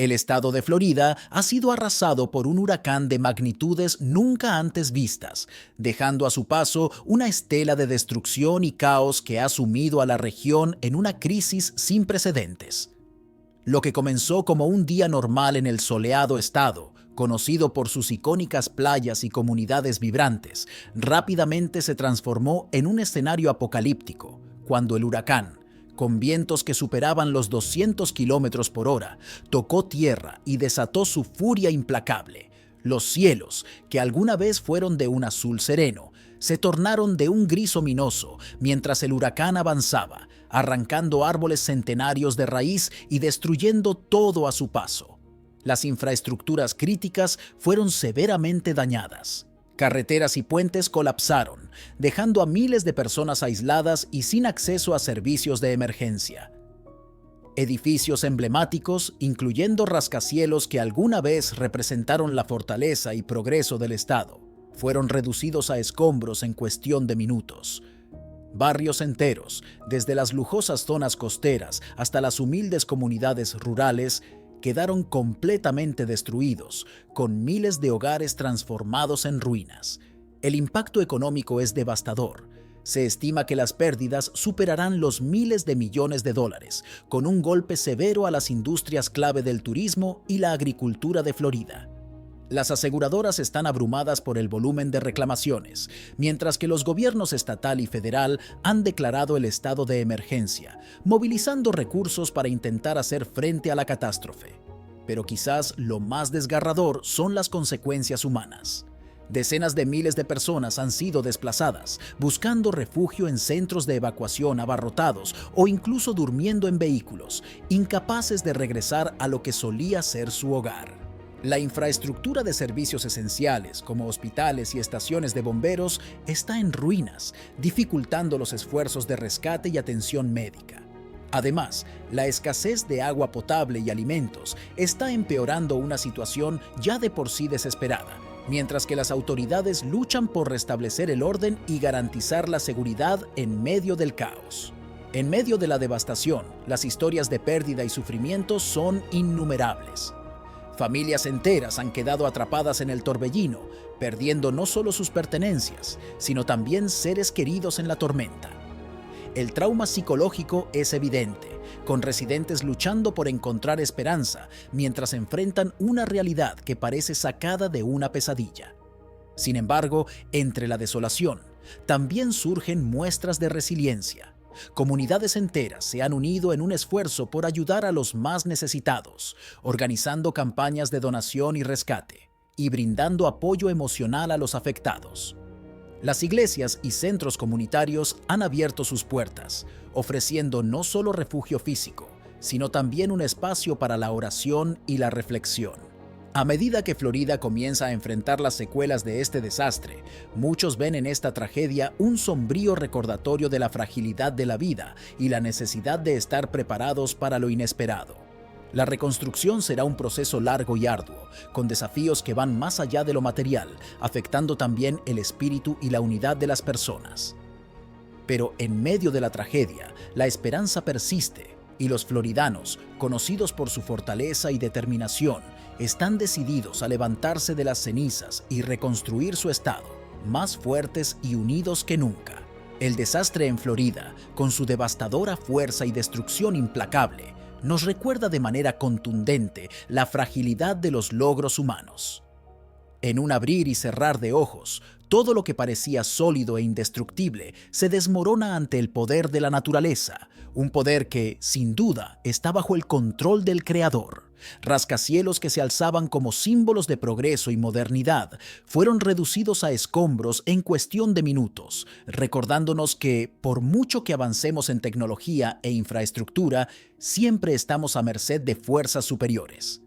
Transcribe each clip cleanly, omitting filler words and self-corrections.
El estado de Florida ha sido arrasado por un huracán de magnitudes nunca antes vistas, dejando a su paso una estela de destrucción y caos que ha sumido a la región en una crisis sin precedentes. Lo que comenzó como un día normal en el soleado estado, conocido por sus icónicas playas y comunidades vibrantes, rápidamente se transformó en un escenario apocalíptico, cuando el huracán, con vientos que superaban los 200 kilómetros por hora, tocó tierra y desató su furia implacable. Los cielos, que alguna vez fueron de un azul sereno, se tornaron de un gris ominoso mientras el huracán avanzaba, arrancando árboles centenarios de raíz y destruyendo todo a su paso. Las infraestructuras críticas fueron severamente dañadas. Carreteras y puentes colapsaron, dejando a miles de personas aisladas y sin acceso a servicios de emergencia. Edificios emblemáticos, incluyendo rascacielos que alguna vez representaron la fortaleza y progreso del estado, fueron reducidos a escombros en cuestión de minutos. Barrios enteros, desde las lujosas zonas costeras hasta las humildes comunidades rurales, quedaron completamente destruidos, con miles de hogares transformados en ruinas. El impacto económico es devastador. Se estima que las pérdidas superarán los miles de millones de dólares, con un golpe severo a las industrias clave del turismo y la agricultura de Florida. Las aseguradoras están abrumadas por el volumen de reclamaciones, mientras que los gobiernos estatal y federal han declarado el estado de emergencia, movilizando recursos para intentar hacer frente a la catástrofe. Pero quizás lo más desgarrador son las consecuencias humanas. Decenas de miles de personas han sido desplazadas, buscando refugio en centros de evacuación abarrotados o incluso durmiendo en vehículos, incapaces de regresar a lo que solía ser su hogar. La infraestructura de servicios esenciales, como hospitales y estaciones de bomberos, está en ruinas, dificultando los esfuerzos de rescate y atención médica. Además, la escasez de agua potable y alimentos está empeorando una situación ya de por sí desesperada, mientras que las autoridades luchan por restablecer el orden y garantizar la seguridad en medio del caos. En medio de la devastación, las historias de pérdida y sufrimiento son innumerables. Familias enteras han quedado atrapadas en el torbellino, perdiendo no solo sus pertenencias, sino también seres queridos en la tormenta. El trauma psicológico es evidente, con residentes luchando por encontrar esperanza mientras enfrentan una realidad que parece sacada de una pesadilla. Sin embargo, entre la desolación, también surgen muestras de resiliencia. Comunidades enteras se han unido en un esfuerzo por ayudar a los más necesitados, organizando campañas de donación y rescate, y brindando apoyo emocional a los afectados. Las iglesias y centros comunitarios han abierto sus puertas, ofreciendo no solo refugio físico, sino también un espacio para la oración y la reflexión. A medida que Florida comienza a enfrentar las secuelas de este desastre, muchos ven en esta tragedia un sombrío recordatorio de la fragilidad de la vida y la necesidad de estar preparados para lo inesperado. La reconstrucción será un proceso largo y arduo, con desafíos que van más allá de lo material, afectando también el espíritu y la unidad de las personas. Pero en medio de la tragedia, la esperanza persiste, y los floridanos, conocidos por su fortaleza y determinación, están decididos a levantarse de las cenizas y reconstruir su estado, más fuertes y unidos que nunca. El desastre en Florida, con su devastadora fuerza y destrucción implacable, nos recuerda de manera contundente la fragilidad de los logros humanos. En un abrir y cerrar de ojos, todo lo que parecía sólido e indestructible se desmorona ante el poder de la naturaleza, un poder que, sin duda, está bajo el control del Creador. Rascacielos que se alzaban como símbolos de progreso y modernidad fueron reducidos a escombros en cuestión de minutos, recordándonos que, por mucho que avancemos en tecnología e infraestructura, siempre estamos a merced de fuerzas superiores.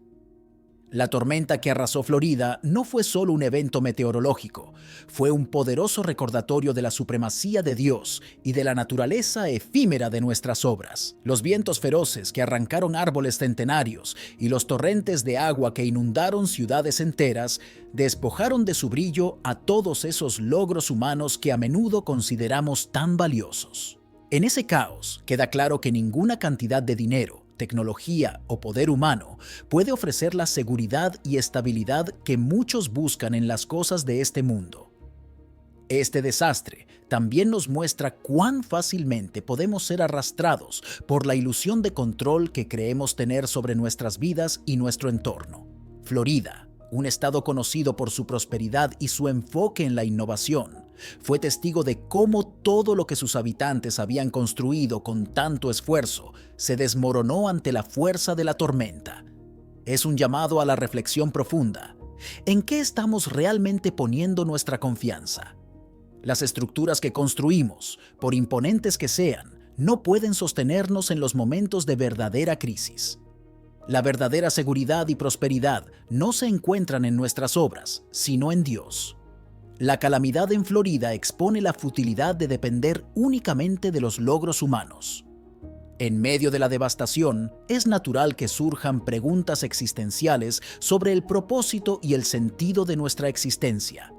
La tormenta que arrasó Florida no fue solo un evento meteorológico, fue un poderoso recordatorio de la supremacía de Dios y de la naturaleza efímera de nuestras obras. Los vientos feroces que arrancaron árboles centenarios y los torrentes de agua que inundaron ciudades enteras despojaron de su brillo a todos esos logros humanos que a menudo consideramos tan valiosos. En ese caos queda claro que ninguna cantidad de dinero, tecnología o poder humano puede ofrecer la seguridad y estabilidad que muchos buscan en las cosas de este mundo. Este desastre también nos muestra cuán fácilmente podemos ser arrastrados por la ilusión de control que creemos tener sobre nuestras vidas y nuestro entorno. Florida, un estado conocido por su prosperidad y su enfoque en la innovación, fue testigo de cómo todo lo que sus habitantes habían construido con tanto esfuerzo se desmoronó ante la fuerza de la tormenta. Es un llamado a la reflexión profunda. ¿En qué estamos realmente poniendo nuestra confianza? Las estructuras que construimos, por imponentes que sean, no pueden sostenernos en los momentos de verdadera crisis. La verdadera seguridad y prosperidad no se encuentran en nuestras obras, sino en Dios. La calamidad en Florida expone la futilidad de depender únicamente de los logros humanos. En medio de la devastación, es natural que surjan preguntas existenciales sobre el propósito y el sentido de nuestra existencia.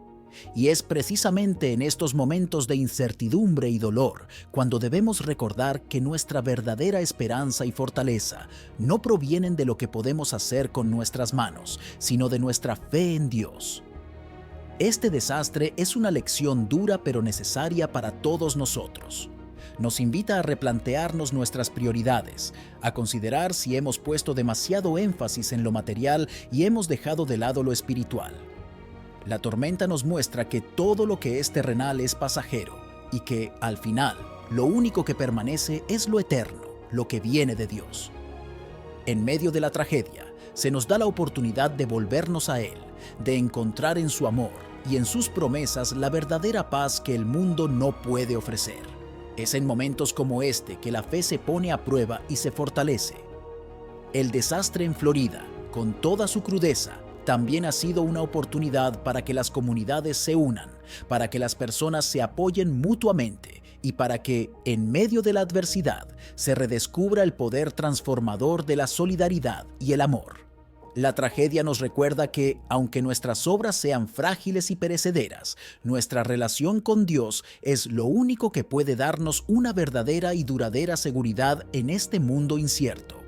Y es precisamente en estos momentos de incertidumbre y dolor cuando debemos recordar que nuestra verdadera esperanza y fortaleza no provienen de lo que podemos hacer con nuestras manos, sino de nuestra fe en Dios. Este desastre es una lección dura pero necesaria para todos nosotros. Nos invita a replantearnos nuestras prioridades, a considerar si hemos puesto demasiado énfasis en lo material y hemos dejado de lado lo espiritual. La tormenta nos muestra que todo lo que es terrenal es pasajero y que, al final, lo único que permanece es lo eterno, lo que viene de Dios. En medio de la tragedia, se nos da la oportunidad de volvernos a Él, de encontrar en su amor y en sus promesas la verdadera paz que el mundo no puede ofrecer. Es en momentos como este que la fe se pone a prueba y se fortalece. El desastre en Florida, con toda su crudeza, también ha sido una oportunidad para que las comunidades se unan, para que las personas se apoyen mutuamente y para que, en medio de la adversidad, se redescubra el poder transformador de la solidaridad y el amor. La tragedia nos recuerda que, aunque nuestras obras sean frágiles y perecederas, nuestra relación con Dios es lo único que puede darnos una verdadera y duradera seguridad en este mundo incierto.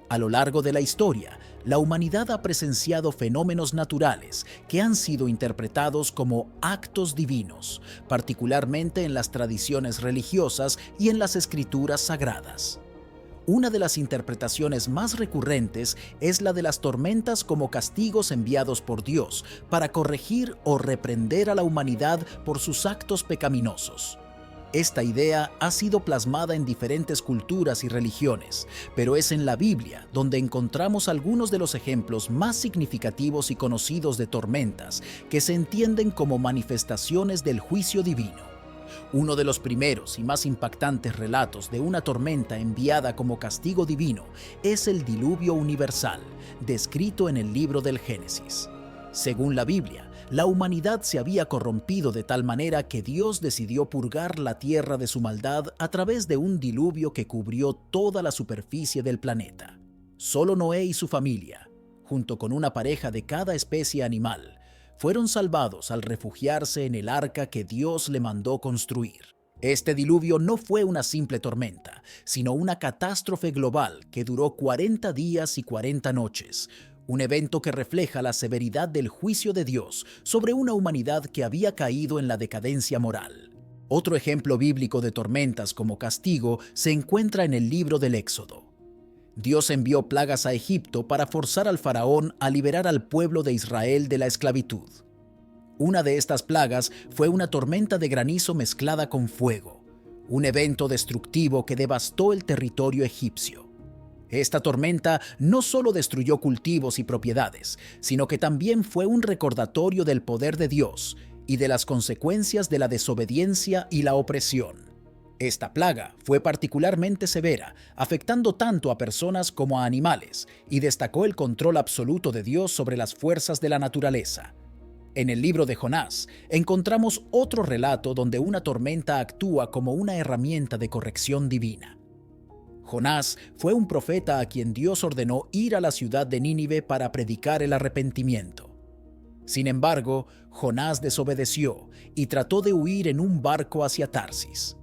A lo largo de la historia, la humanidad ha presenciado fenómenos naturales que han sido interpretados como actos divinos, particularmente en las tradiciones religiosas y en las escrituras sagradas. Una de las interpretaciones más recurrentes es la de las tormentas como castigos enviados por Dios para corregir o reprender a la humanidad por sus actos pecaminosos. Esta idea ha sido plasmada en diferentes culturas y religiones, pero es en la Biblia donde encontramos algunos de los ejemplos más significativos y conocidos de tormentas que se entienden como manifestaciones del juicio divino. Uno de los primeros y más impactantes relatos de una tormenta enviada como castigo divino es el diluvio universal, descrito en el libro del Génesis. Según la Biblia, la humanidad se había corrompido de tal manera que Dios decidió purgar la tierra de su maldad a través de un diluvio que cubrió toda la superficie del planeta. Solo Noé y su familia, junto con una pareja de cada especie animal, fueron salvados al refugiarse en el arca que Dios le mandó construir. Este diluvio no fue una simple tormenta, sino una catástrofe global que duró 40 días y 40 noches, un evento que refleja la severidad del juicio de Dios sobre una humanidad que había caído en la decadencia moral. Otro ejemplo bíblico de tormentas como castigo se encuentra en el libro del Éxodo. Dios envió plagas a Egipto para forzar al faraón a liberar al pueblo de Israel de la esclavitud. Una de estas plagas fue una tormenta de granizo mezclada con fuego, un evento destructivo que devastó el territorio egipcio. Esta tormenta no solo destruyó cultivos y propiedades, sino que también fue un recordatorio del poder de Dios y de las consecuencias de la desobediencia y la opresión. Esta plaga fue particularmente severa, afectando tanto a personas como a animales, y destacó el control absoluto de Dios sobre las fuerzas de la naturaleza. En el libro de Jonás, encontramos otro relato donde una tormenta actúa como una herramienta de corrección divina. Jonás fue un profeta a quien Dios ordenó ir a la ciudad de Nínive para predicar el arrepentimiento. Sin embargo, Jonás desobedeció y trató de huir en un barco hacia Tarsis.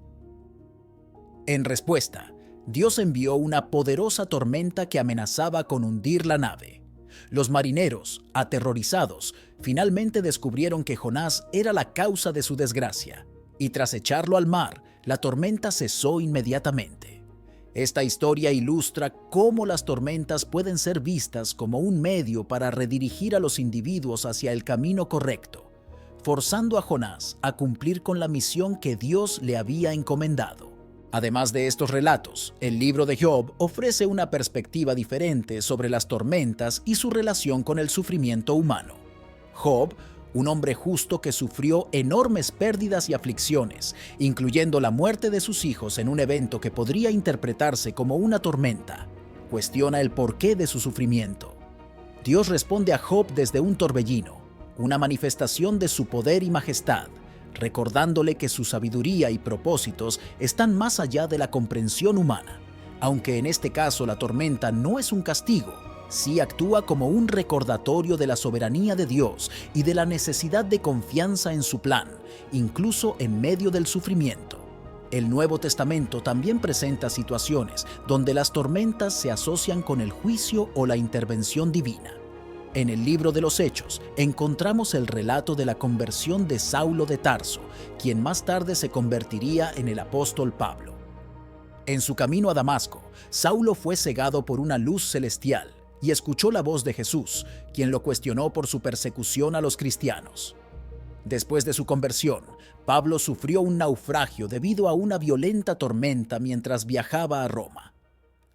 En respuesta, Dios envió una poderosa tormenta que amenazaba con hundir la nave. Los marineros, aterrorizados, finalmente descubrieron que Jonás era la causa de su desgracia, y tras echarlo al mar, la tormenta cesó inmediatamente. Esta historia ilustra cómo las tormentas pueden ser vistas como un medio para redirigir a los individuos hacia el camino correcto, forzando a Jonás a cumplir con la misión que Dios le había encomendado. Además de estos relatos, el libro de Job ofrece una perspectiva diferente sobre las tormentas y su relación con el sufrimiento humano. Job, un hombre justo que sufrió enormes pérdidas y aflicciones, incluyendo la muerte de sus hijos en un evento que podría interpretarse como una tormenta, cuestiona el porqué de su sufrimiento. Dios responde a Job desde un torbellino, una manifestación de su poder y majestad, recordándole que su sabiduría y propósitos están más allá de la comprensión humana. Aunque en este caso la tormenta no es un castigo, sí actúa como un recordatorio de la soberanía de Dios y de la necesidad de confianza en su plan, incluso en medio del sufrimiento. El Nuevo Testamento también presenta situaciones donde las tormentas se asocian con el juicio o la intervención divina. En el libro de los Hechos encontramos el relato de la conversión de Saulo de Tarso, quien más tarde se convertiría en el apóstol Pablo. En su camino a Damasco, Saulo fue cegado por una luz celestial y escuchó la voz de Jesús, quien lo cuestionó por su persecución a los cristianos. Después de su conversión, Pablo sufrió un naufragio debido a una violenta tormenta mientras viajaba a Roma.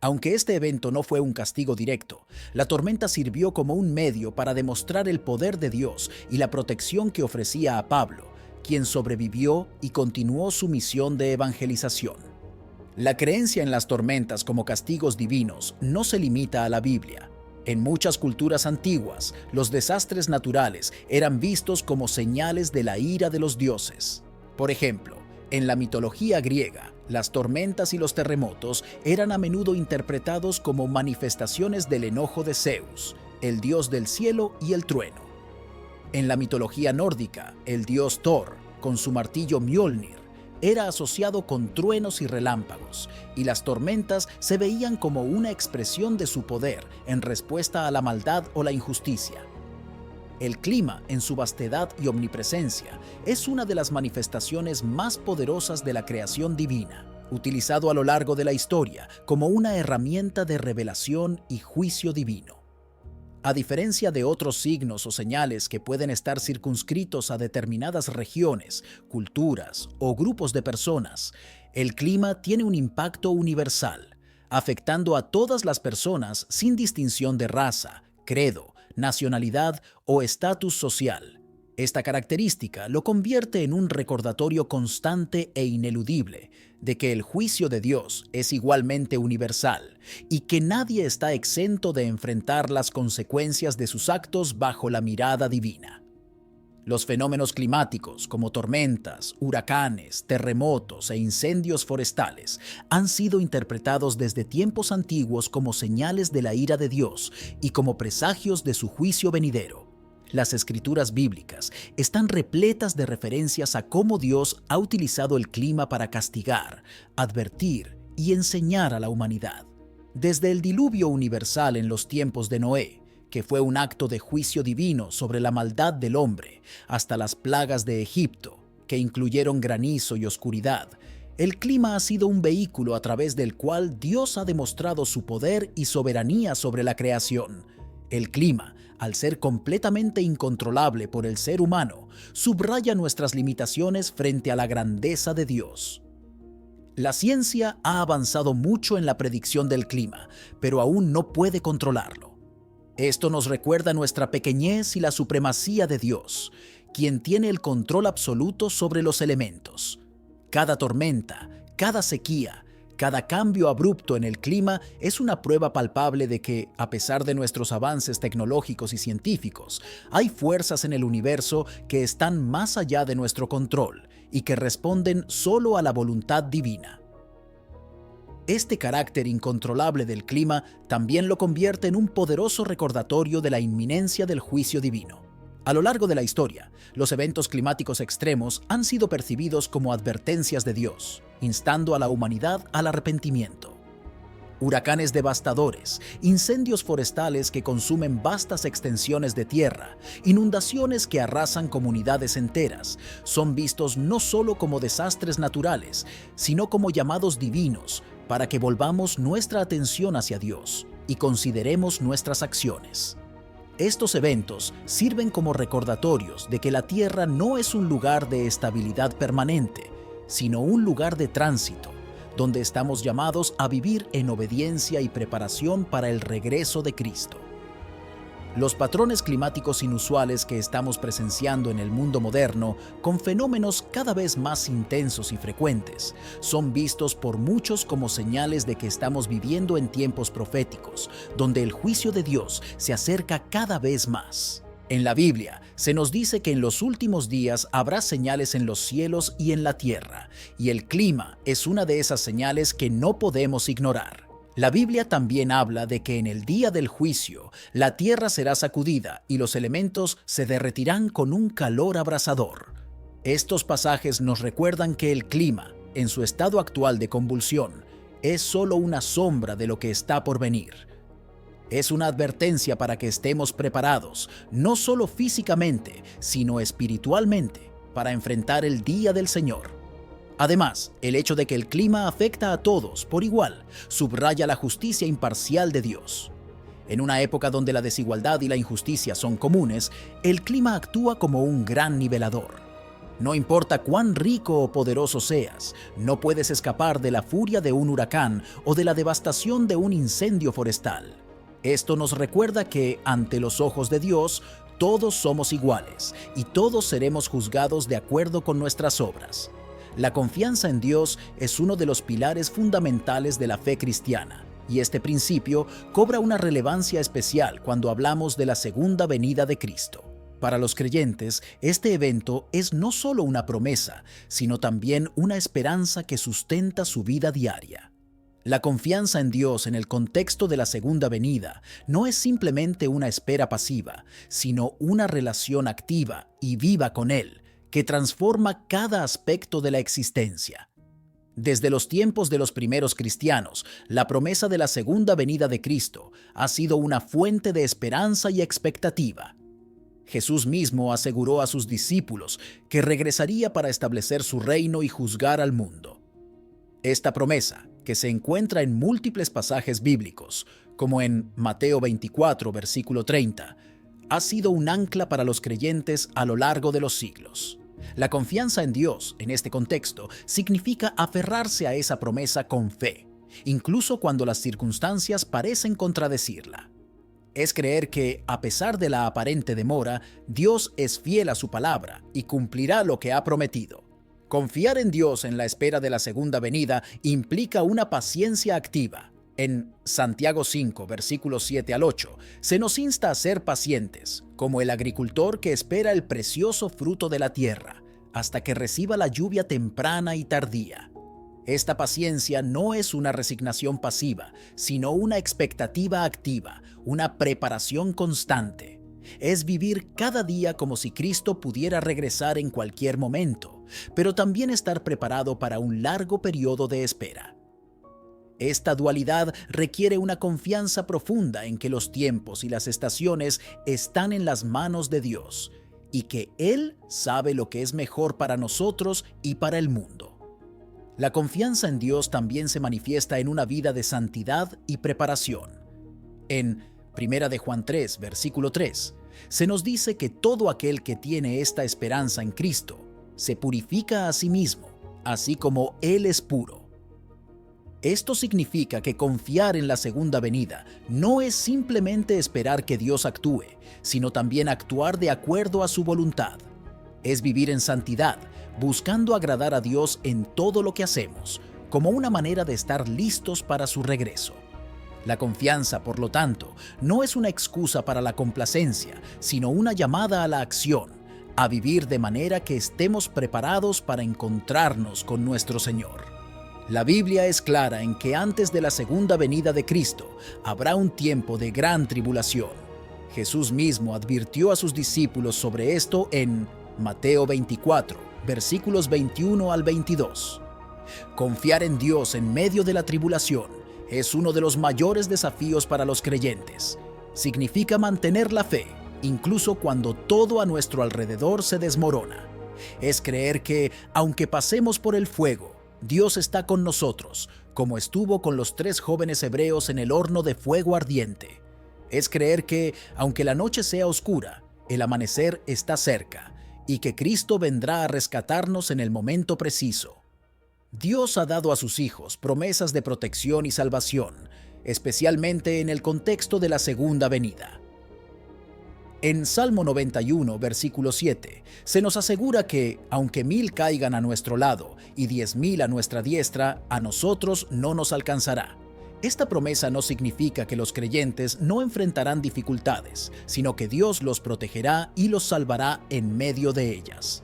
Aunque este evento no fue un castigo directo, la tormenta sirvió como un medio para demostrar el poder de Dios y la protección que ofrecía a Pablo, quien sobrevivió y continuó su misión de evangelización. La creencia en las tormentas como castigos divinos no se limita a la Biblia. En muchas culturas antiguas, los desastres naturales eran vistos como señales de la ira de los dioses. Por ejemplo, en la mitología griega, las tormentas y los terremotos eran a menudo interpretados como manifestaciones del enojo de Zeus, el dios del cielo y el trueno. En la mitología nórdica, el dios Thor, con su martillo Mjolnir, era asociado con truenos y relámpagos, y las tormentas se veían como una expresión de su poder en respuesta a la maldad o la injusticia. El clima, en su vastedad y omnipresencia, es una de las manifestaciones más poderosas de la creación divina, utilizado a lo largo de la historia como una herramienta de revelación y juicio divino. A diferencia de otros signos o señales que pueden estar circunscritos a determinadas regiones, culturas o grupos de personas, el clima tiene un impacto universal, afectando a todas las personas sin distinción de raza, credo, nacionalidad o estatus social. Esta característica lo convierte en un recordatorio constante e ineludible de que el juicio de Dios es igualmente universal y que nadie está exento de enfrentar las consecuencias de sus actos bajo la mirada divina. Los fenómenos climáticos como tormentas, huracanes, terremotos e incendios forestales han sido interpretados desde tiempos antiguos como señales de la ira de Dios y como presagios de su juicio venidero. Las escrituras bíblicas están repletas de referencias a cómo Dios ha utilizado el clima para castigar, advertir y enseñar a la humanidad. Desde el diluvio universal en los tiempos de Noé, que fue un acto de juicio divino sobre la maldad del hombre, hasta las plagas de Egipto, que incluyeron granizo y oscuridad, el clima ha sido un vehículo a través del cual Dios ha demostrado su poder y soberanía sobre la creación. El clima, al ser completamente incontrolable por el ser humano, subraya nuestras limitaciones frente a la grandeza de Dios. La ciencia ha avanzado mucho en la predicción del clima, pero aún no puede controlarlo. Esto nos recuerda nuestra pequeñez y la supremacía de Dios, quien tiene el control absoluto sobre los elementos. Cada tormenta, cada sequía, cada cambio abrupto en el clima es una prueba palpable de que, a pesar de nuestros avances tecnológicos y científicos, hay fuerzas en el universo que están más allá de nuestro control y que responden solo a la voluntad divina. Este carácter incontrolable del clima también lo convierte en un poderoso recordatorio de la inminencia del juicio divino. A lo largo de la historia, los eventos climáticos extremos han sido percibidos como advertencias de Dios, instando a la humanidad al arrepentimiento. Huracanes devastadores, incendios forestales que consumen vastas extensiones de tierra, inundaciones que arrasan comunidades enteras, son vistos no solo como desastres naturales, sino como llamados divinos para que volvamos nuestra atención hacia Dios y consideremos nuestras acciones. Estos eventos sirven como recordatorios de que la tierra no es un lugar de estabilidad permanente, sino un lugar de tránsito, donde estamos llamados a vivir en obediencia y preparación para el regreso de Cristo. Los patrones climáticos inusuales que estamos presenciando en el mundo moderno, con fenómenos cada vez más intensos y frecuentes, son vistos por muchos como señales de que estamos viviendo en tiempos proféticos, donde el juicio de Dios se acerca cada vez más. En la Biblia se nos dice que en los últimos días habrá señales en los cielos y en la tierra, y el clima es una de esas señales que no podemos ignorar. La Biblia también habla de que en el día del juicio la tierra será sacudida y los elementos se derretirán con un calor abrasador. Estos pasajes nos recuerdan que el clima, en su estado actual de convulsión, es solo una sombra de lo que está por venir. Es una advertencia para que estemos preparados, no solo físicamente, sino espiritualmente, para enfrentar el día del Señor. Además, el hecho de que el clima afecta a todos por igual subraya la justicia imparcial de Dios. En una época donde la desigualdad y la injusticia son comunes, el clima actúa como un gran nivelador. No importa cuán rico o poderoso seas, no puedes escapar de la furia de un huracán o de la devastación de un incendio forestal. Esto nos recuerda que, ante los ojos de Dios, todos somos iguales y todos seremos juzgados de acuerdo con nuestras obras. La confianza en Dios es uno de los pilares fundamentales de la fe cristiana, y este principio cobra una relevancia especial cuando hablamos de la segunda venida de Cristo. Para los creyentes, este evento es no solo una promesa, sino también una esperanza que sustenta su vida diaria. La confianza en Dios en el contexto de la segunda venida no es simplemente una espera pasiva, sino una relación activa y viva con Él, que transforma cada aspecto de la existencia. Desde los tiempos de los primeros cristianos, la promesa de la segunda venida de Cristo ha sido una fuente de esperanza y expectativa. Jesús mismo aseguró a sus discípulos que regresaría para establecer su reino y juzgar al mundo. Esta promesa, que se encuentra en múltiples pasajes bíblicos, como en Mateo 24, versículo 30, ha sido un ancla para los creyentes a lo largo de los siglos. La confianza en Dios, en este contexto, significa aferrarse a esa promesa con fe, incluso cuando las circunstancias parecen contradecirla. Es creer que, a pesar de la aparente demora, Dios es fiel a su palabra y cumplirá lo que ha prometido. Confiar en Dios en la espera de la segunda venida implica una paciencia activa. En Santiago 5, versículos 7 al 8, se nos insta a ser pacientes, como el agricultor que espera el precioso fruto de la tierra, hasta que reciba la lluvia temprana y tardía. Esta paciencia no es una resignación pasiva, sino una expectativa activa, una preparación constante. Es vivir cada día como si Cristo pudiera regresar en cualquier momento, pero también estar preparado para un largo periodo de espera. Esta dualidad requiere una confianza profunda en que los tiempos y las estaciones están en las manos de Dios y que Él sabe lo que es mejor para nosotros y para el mundo. La confianza en Dios también se manifiesta en una vida de santidad y preparación. En 1 de Juan 3, versículo 3, se nos dice que todo aquel que tiene esta esperanza en Cristo se purifica a sí mismo, así como Él es puro. Esto significa que confiar en la segunda venida no es simplemente esperar que Dios actúe, sino también actuar de acuerdo a su voluntad. Es vivir en santidad, buscando agradar a Dios en todo lo que hacemos, como una manera de estar listos para su regreso. La confianza, por lo tanto, no es una excusa para la complacencia, sino una llamada a la acción, a vivir de manera que estemos preparados para encontrarnos con nuestro Señor. La Biblia es clara en que antes de la segunda venida de Cristo habrá un tiempo de gran tribulación. Jesús mismo advirtió a sus discípulos sobre esto en Mateo 24, versículos 21 al 22. Confiar en Dios en medio de la tribulación es uno de los mayores desafíos para los creyentes. Significa mantener la fe, incluso cuando todo a nuestro alrededor se desmorona. Es creer que, aunque pasemos por el fuego, Dios está con nosotros, como estuvo con los 3 jóvenes hebreos en el horno de fuego ardiente. Es creer que, aunque la noche sea oscura, el amanecer está cerca y que Cristo vendrá a rescatarnos en el momento preciso. Dios ha dado a sus hijos promesas de protección y salvación, especialmente en el contexto de la segunda venida. En Salmo 91, versículo 7, se nos asegura que, aunque 1000 caigan a nuestro lado y 10.000 a nuestra diestra, a nosotros no nos alcanzará. Esta promesa no significa que los creyentes no enfrentarán dificultades, sino que Dios los protegerá y los salvará en medio de ellas.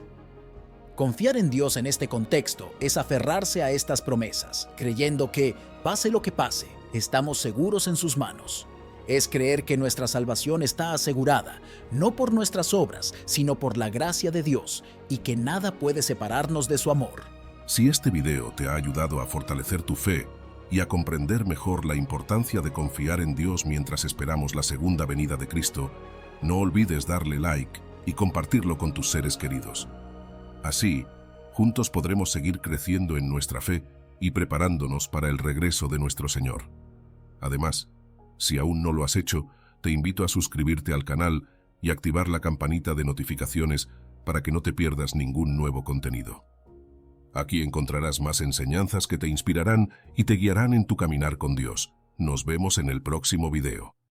Confiar en Dios en este contexto es aferrarse a estas promesas, creyendo que, pase lo que pase, estamos seguros en sus manos. Es creer que nuestra salvación está asegurada, no por nuestras obras, sino por la gracia de Dios, y que nada puede separarnos de su amor. Si este video te ha ayudado a fortalecer tu fe y a comprender mejor la importancia de confiar en Dios mientras esperamos la segunda venida de Cristo, no olvides darle like y compartirlo con tus seres queridos. Así, juntos podremos seguir creciendo en nuestra fe y preparándonos para el regreso de nuestro Señor. Además, si aún no lo has hecho, te invito a suscribirte al canal y activar la campanita de notificaciones para que no te pierdas ningún nuevo contenido. Aquí encontrarás más enseñanzas que te inspirarán y te guiarán en tu caminar con Dios. Nos vemos en el próximo video.